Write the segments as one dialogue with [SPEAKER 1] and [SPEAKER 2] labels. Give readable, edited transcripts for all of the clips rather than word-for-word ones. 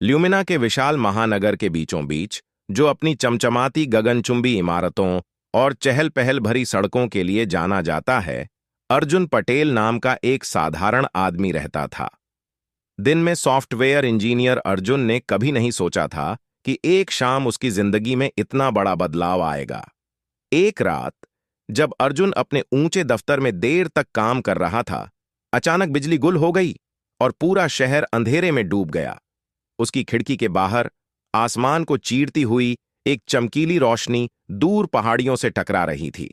[SPEAKER 1] Lumina के विशाल महानगर के बीचों बीच, जो अपनी चमचमाती गगनचुंबी इमारतों और चहल पहल भरी सड़कों के लिए जाना जाता है, अर्जुन पटेल नाम का एक साधारण आदमी रहता था। दिन में सॉफ्टवेयर इंजीनियर अर्जुन ने कभी नहीं सोचा था कि एक शाम उसकी जिंदगी में इतना बड़ा बदलाव आएगा। एक रात, जब अर्जुन अपने ऊंचे दफ्तर में देर तक काम कर रहा था, अचानक बिजली गुल हो गई और पूरा शहर अंधेरे में डूब गया। उसकी खिड़की के बाहर आसमान को चीरती हुई एक चमकीली रोशनी दूर पहाड़ियों से टकरा रही थी।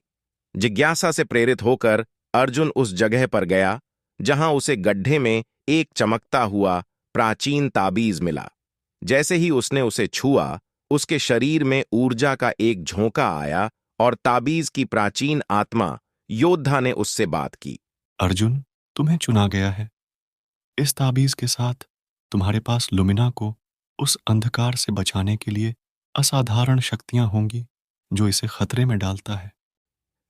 [SPEAKER 1] जिज्ञासा से प्रेरित होकर अर्जुन उस जगह पर गया जहां उसे गड्ढे में एक चमकता हुआ प्राचीन ताबीज मिला। जैसे ही उसने उसे छुआ, उसके शरीर में ऊर्जा का एक झोंका आया और ताबीज की प्राचीन आत्मा योद्धा ने उससे बात की।
[SPEAKER 2] अर्जुन, तुम्हें चुना गया है। इस ताबीज के साथ तुम्हारे पास लुमिना को उस अंधकार से बचाने के लिए असाधारण शक्तियां होंगी जो इसे खतरे में डालता है।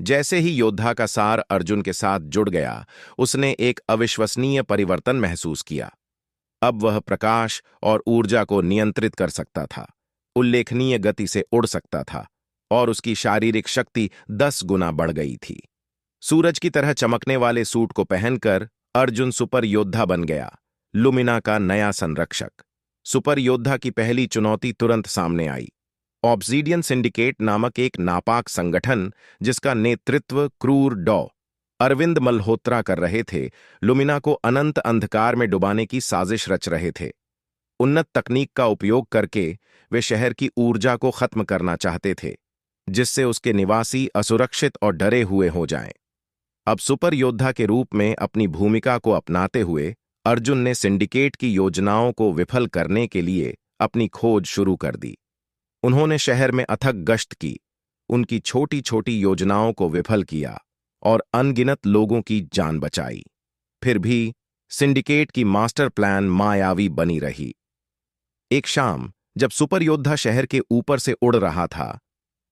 [SPEAKER 1] जैसे ही योद्धा का सार अर्जुन के साथ जुड़ गया, उसने एक अविश्वसनीय परिवर्तन महसूस किया। अब वह प्रकाश और ऊर्जा को नियंत्रित कर सकता था, उल्लेखनीय गति से उड़ सकता था और उसकी शारीरिक शक्ति 10 गुना बढ़ गई थी। सूरज की तरह चमकने वाले सूट को पहनकर अर्जुन सुपर योद्धा बन गया, लुमिना का नया संरक्षक। सुपर योद्धा की पहली चुनौती तुरंत सामने आई। ऑब्सीडियन सिंडिकेट नामक एक नापाक संगठन, जिसका नेतृत्व क्रूर डॉ अरविंद मल्होत्रा कर रहे थे, लुमिना को अनंत अंधकार में डुबाने की साजिश रच रहे थे। उन्नत तकनीक का उपयोग करके वे शहर की ऊर्जा को खत्म करना चाहते थे, जिससे उसके निवासी असुरक्षित और डरे हुए हो जाएं। अब सुपर योद्धा के रूप में अपनी भूमिका को अपनाते हुए अर्जुन ने सिंडिकेट की योजनाओं को विफल करने के लिए अपनी खोज शुरू कर दी। उन्होंने शहर में अथक गश्त की, उनकी छोटी छोटी योजनाओं को विफल किया और अनगिनत लोगों की जान बचाई। फिर भी सिंडिकेट की मास्टर प्लान मायावी बनी रही। एक शाम, जब सुपर योद्धा शहर के ऊपर से उड़ रहा था,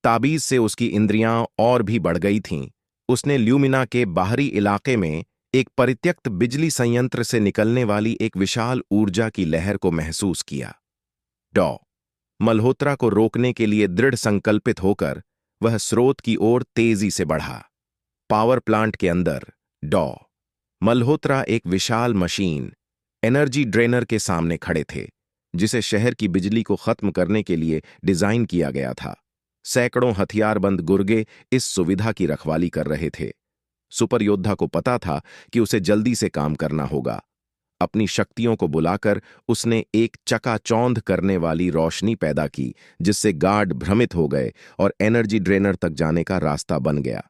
[SPEAKER 1] ताबीज से उसकी इंद्रियां और भी बढ़ गई थीं। उसने ल्यूमिना के बाहरी इलाके में एक परित्यक्त बिजली संयंत्र से निकलने वाली एक विशाल ऊर्जा की लहर को महसूस किया। डॉ मल्होत्रा को रोकने के लिए दृढ़ संकल्पित होकर वह स्रोत की ओर तेजी से बढ़ा। पावर प्लांट के अंदर डॉ मल्होत्रा एक विशाल मशीन, एनर्जी ड्रेनर के सामने खड़े थे, जिसे शहर की बिजली को खत्म करने के लिए डिजाइन किया गया था। सैकड़ों हथियारबंद गुर्गे इस सुविधा की रखवाली कर रहे थे। सुपर योद्धा को पता था कि उसे जल्दी से काम करना होगा। अपनी शक्तियों को बुलाकर उसने एक चकाचौंध करने वाली रोशनी पैदा की, जिससे गार्ड भ्रमित हो गए और एनर्जी ड्रेनर तक जाने का रास्ता बन गया।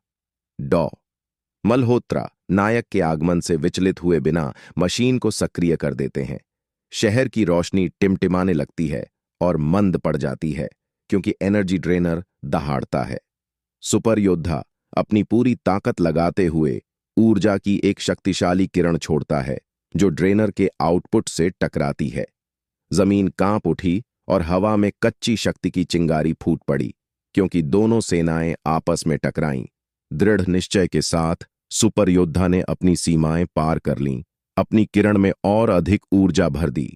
[SPEAKER 1] डॉ मल्होत्रा नायक के आगमन से विचलित हुए बिना मशीन को सक्रिय कर देते हैं। शहर की रोशनी टिमटिमाने लगती है और मंद पड़ जाती है, क्योंकि एनर्जी ड्रेनर दहाड़ता है। सुपर योद्धा अपनी पूरी ताकत लगाते हुए ऊर्जा की एक शक्तिशाली किरण छोड़ता है, जो ड्रेनर के आउटपुट से टकराती है। जमीन कांप उठी और हवा में कच्ची शक्ति की चिंगारी फूट पड़ी, क्योंकि दोनों सेनाएं आपस में टकराईं। दृढ़ निश्चय के साथ सुपर योद्धा ने अपनी सीमाएं पार कर लीं, अपनी किरण में और अधिक ऊर्जा भर दी।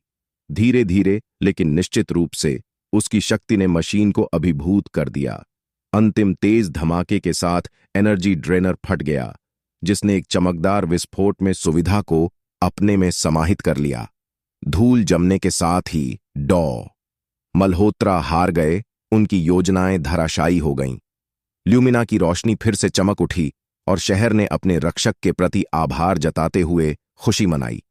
[SPEAKER 1] धीरे धीरे लेकिन निश्चित रूप से उसकी शक्ति ने मशीन को अभिभूत कर दिया। अंतिम तेज धमाके के साथ एनर्जी ड्रेनर फट गया, जिसने एक चमकदार विस्फोट में सुविधा को अपने में समाहित कर लिया। धूल जमने के साथ ही डॉ मल्होत्रा हार गए, उनकी योजनाएं धराशायी हो गईं। ल्यूमिना की रोशनी फिर से चमक उठी और शहर ने अपने रक्षक के प्रति आभार जताते हुए खुशी मनाई।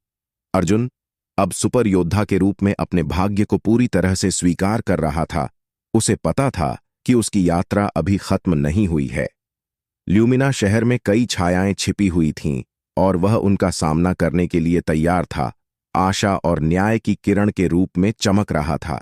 [SPEAKER 1] अर्जुन अब सुपर योद्धा के रूप में अपने भाग्य को पूरी तरह से स्वीकार कर रहा था। उसे पता था कि उसकी यात्रा अभी खत्म नहीं हुई है। ल्यूमिना शहर में कई छायाएं छिपी हुई थीं और वह उनका सामना करने के लिए तैयार था, आशा और न्याय की किरण के रूप में चमक रहा था।